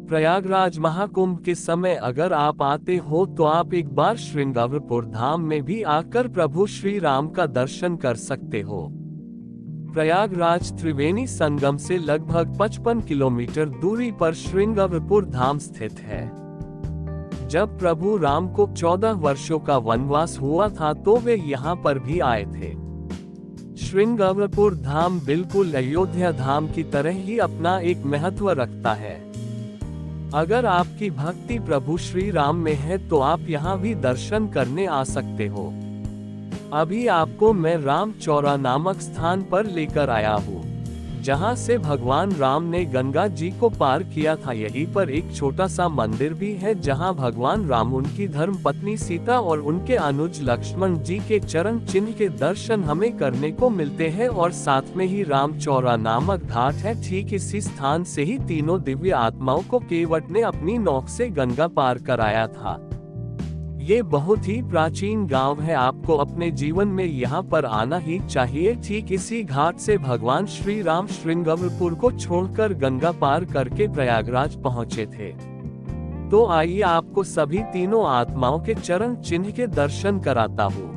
प्रयागराज महाकुंभ के समय अगर आप आते हो तो आप एक बार श्रृंगारपुर धाम में भी आकर प्रभु श्री राम का दर्शन कर सकते हो। प्रयागराज त्रिवेणी संगम से लगभग 55 किलोमीटर दूरी पर श्रृंगारपुर धाम स्थित है। जब प्रभु राम को 14 वर्षों का वनवास हुआ था तो वे यहाँ पर भी आए थे। श्रृंगारपुर धाम बिल्कुल अयोध्या धाम की तरह ही अपना एक महत्व रखता है। अगर आपकी भक्ति प्रभु श्री राम में है तो आप यहाँ भी दर्शन करने आ सकते हो। अभी आपको मैं राम चौरा नामक स्थान पर लेकर आया हूँ, जहाँ से भगवान राम ने गंगा जी को पार किया था। यहीं पर एक छोटा सा मंदिर भी है, जहाँ भगवान राम, उनकी धर्म पत्नी सीता और उनके अनुज लक्ष्मण जी के चरण चिन्ह के दर्शन हमें करने को मिलते हैं। और साथ में ही राम चौरा नामक घाट है। ठीक इसी स्थान से ही तीनों दिव्य आत्माओं को केवट ने अपनी नौक से गंगा पार कराया था। ये बहुत ही प्राचीन गांव है, आपको अपने जीवन में यहाँ पर आना ही चाहिए। ठीक इसी घाट से भगवान श्री राम श्रृंगारपुर को छोड़कर गंगा पार करके प्रयागराज पहुँचे थे। तो आइए आपको सभी तीनों आत्माओं के चरण चिन्ह के दर्शन कराता हूँ।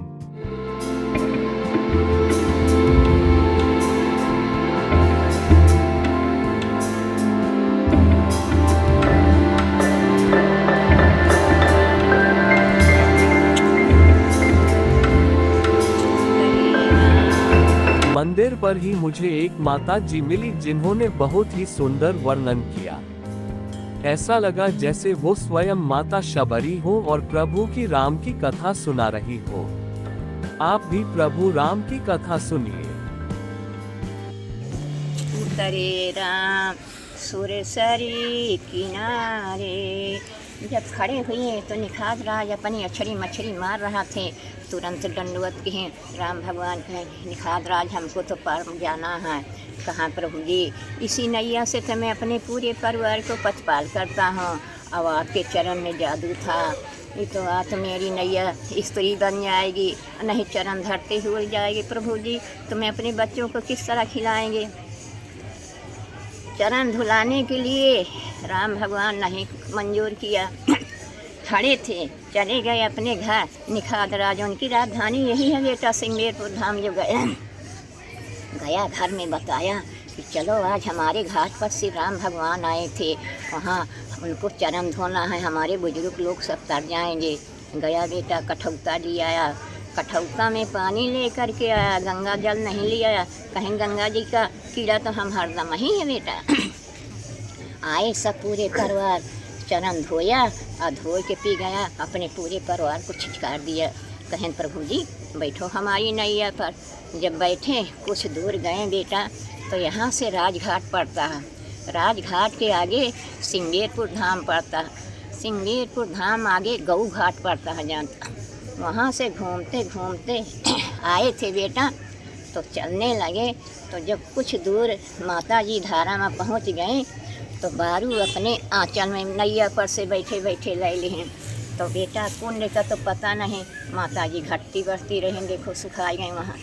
मंदिर पर ही मुझे एक माता जी मिली, जिन्होंने बहुत ही सुंदर वर्णन किया। ऐसा लगा जैसे वो स्वयं माता शबरी हो और प्रभु की राम की कथा सुना रही हो। आप भी प्रभु राम की कथा सुनिए। उतरे राम सुरसरी किनारे, जब खड़े हुए तो निखात राज अपनी अछड़ी मछली मार रहा थे। तुरंत दंडवत किए राम भगवान कहे, निखात राज हमको तो पार जाना है। कहाँ प्रभु जी, इसी नैया से तो मैं अपने पूरे परिवार को पचपाल करता हूँ। अब आपके चरण में जादू था, ये तो आज मेरी नैया स्त्री बन जाएगी, नहीं चरण धरते हुए जाएगी। प्रभु जी तो मैं अपने बच्चों को किस तरह खिलाएंगे। चरण धुलाने के लिए राम भगवान नहीं मंजूर किया, खड़े थे, चले गए अपने घर। निखात राज उनकी राजधानी यही है बेटा, सिंगेरपुर धाम जो गया घर में बताया कि चलो आज हमारे घाट पर श्री राम भगवान आए थे, वहाँ उनको चरण धोना है, हमारे बुजुर्ग लोग सब तर जाएंगे। गया बेटा, कठौता ले आया, कठौता में पानी ले कर के आया, गंगा जल नहीं ले आया। कहीं गंगा जी का कीड़ा तो हम हरदम ही है बेटा। आए सब पूरे परिवार, चरण धोया और धो के पी गया, अपने पूरे परिवार को छिचकार दिया। कहें प्रभु जी बैठो हमारी नैया पर। जब बैठे कुछ दूर गए बेटा तो यहाँ से राजघाट पड़ता है। राजघाट के आगे सिंगेरपुर धाम पड़ता है, सिंगेरपुर धाम आगे गऊ घाट पड़ता है जानता। वहाँ से घूमते घूमते आए थे बेटा, तो चलने लगे। तो जब कुछ दूर माता जी धारा में पहुँच गए तो बारू अपने आंचल में नैया पर से बैठे बैठे ले लिए। तो बेटा पुण्य का तो पता नहीं, माता जी घटती बढ़ती रहीं, देखो सुखाई गए वहाँ।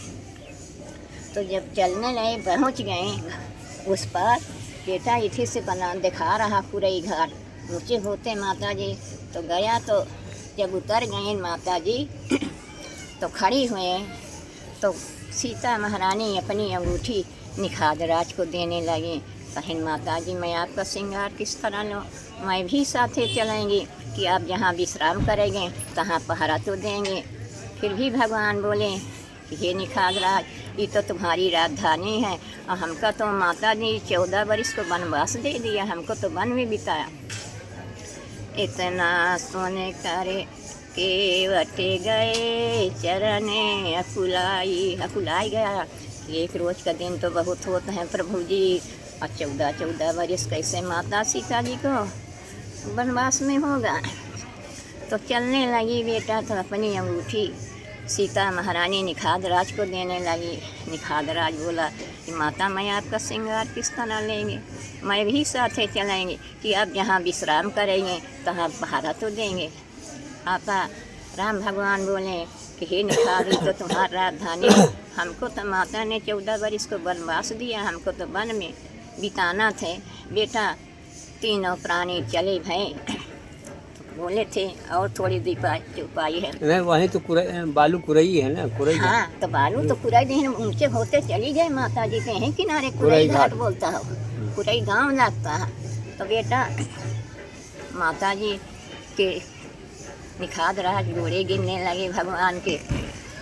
तो जब चलने लगे पहुँच गए उस पार, बेटा इथे से बना दिखा रहा पूरा ही घाट। ऊँचे होते माता जी तो गया, तो जब उतर गए माता जी तो खड़ी हुए तो सीता महारानी अपनी अंगूठी निखात राज को देने लगी। कहें माता जी मैं आपका श्रृंगार किस तरह लूँ, मैं भी साथे चलेंगी कि आप जहाँ विश्राम करेंगे तहाँ पहरा तो देंगे। फिर भी भगवान बोले कि हे निखात राज, ये तो तुम्हारी राजधानी है और हमका तो माता जी 14 वर्ष को वनवास दे दिया, हमको तो वन में बिताया। इतना सोने करे केवटे गए चरने अकुलाई गया। एक रोज का दिन तो बहुत होता है प्रभु जी, और 14 वर्ष कैसे माता सीता जी को वनवास में होगा। तो चलने लगी बेटा, तो अपनी अंगूठी सीता महारानी निखात राज को देने लगी। निखात राज बोला कि माता मैं आपका श्रृंगार किस तरह लेंगे, मैं भी साथे चलेंगे कि आप जहाँ विश्राम करेंगे तहाँ पहरा तो देंगे। आपा राम भगवान बोले कि हे निखात, तो तुम्हारी राजधानी, हमको तो माता ने 14 वर्ष को वनवास दिया, हमको तो वन में बिताना थे बेटा। तीनों प्राणी चले भय। बोले थे और थोड़ी उपाय है। नहीं वहीं तो बालू कुरई है ना, कुरई। हाँ तो बालू तो कुरई दिन ऊंचे होते चली गए माता जी के हैं किनारे, कुरई घाट बोलता हो, कुरई गांव लगता है। तो बेटा माता जी के निखाद राज जोड़े गिरने लगे भगवान के।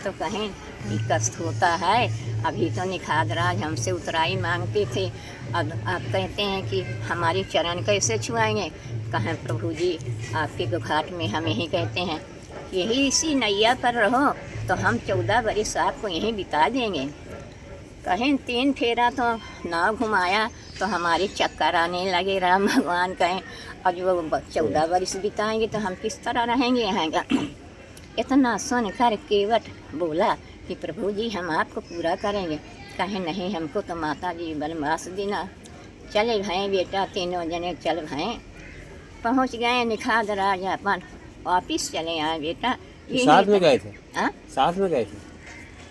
तो कहें कि कष्ट होता है, अभी तो निखाद राज हमसे उतराई मांगते थे, अब आप कहते हैं कि हमारी चरण कैसे छुआएंगे। कहें प्रभु जी आपके घाट में हम यही कहते हैं, यही इसी नैया पर रहो तो हम 14 बरस आपको यहीं बिता देंगे। कहें 3 फेरा तो नाव घुमाया तो हमारे चक्कर आने लगे। राम भगवान कहें और जो 14 बरस बिताएंगे तो हम किस तरह रहेंगे यहाँ। इतना सुनकर केवट बोला कि प्रभु जी हम आपको पूरा करेंगे। कहें नहीं हमको तो माता जी बनवास देना। चले भाई बेटा, तीनों जने चल भाई, पहुँच गए निखाद राज अपन, वापिस चले आए बेटा। साथ में गए थे? हाँ साथ में गए थे,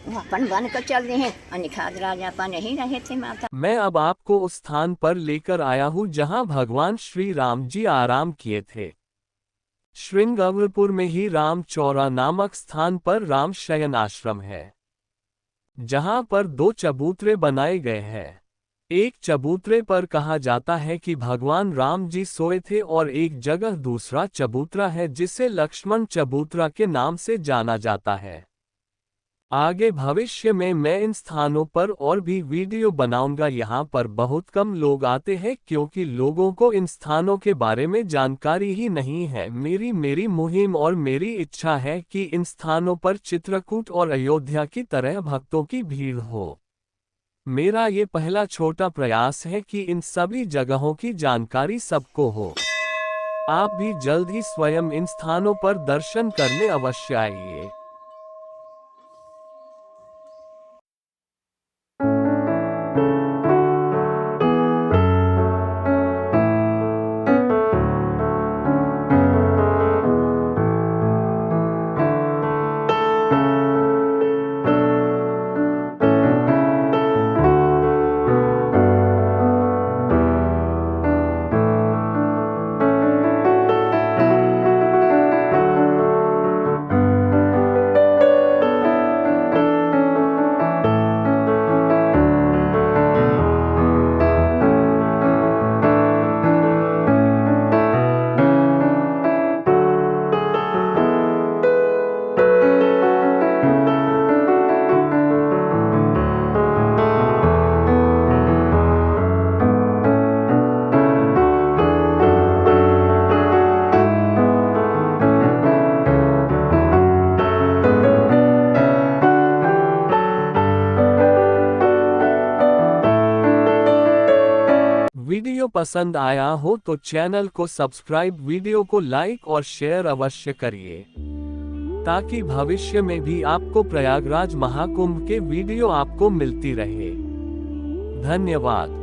वो अपन बन कर चल रहे हैं और निखाद राज अपन नहीं रहे थे माता। मैं अब आपको उस स्थान पर लेकर आया हूँ जहाँ भगवान श्री राम जी आराम किए थे। श्रृंगावरपुर में ही राम चौरा नामक स्थान पर राम शयन आश्रम है, जहां पर 2 चबूतरे बनाए गए हैं। एक चबूतरे पर कहा जाता है कि भगवान राम जी सोए थे और एक जगह दूसरा चबूतरा है जिसे लक्ष्मण चबूतरा के नाम से जाना जाता है। आगे भविष्य में मैं इन स्थानों पर और भी वीडियो बनाऊंगा। यहाँ पर बहुत कम लोग आते हैं क्योंकि लोगों को इन स्थानों के बारे में जानकारी ही नहीं है। मेरी मुहिम और मेरी इच्छा है कि इन स्थानों पर चित्रकूट और अयोध्या की तरह भक्तों की भीड़ हो। मेरा ये पहला छोटा प्रयास है कि इन सभी जगहों की जानकारी सबको हो। आप भी जल्द ही स्वयं इन स्थानों पर दर्शन करने अवश्य आइए। वीडियो पसंद आया हो तो चैनल को सब्सक्राइब, वीडियो को लाइक और शेयर अवश्य करिए ताकि भविष्य में भी आपको प्रयागराज महाकुंभ के वीडियो आपको मिलती रहे। धन्यवाद।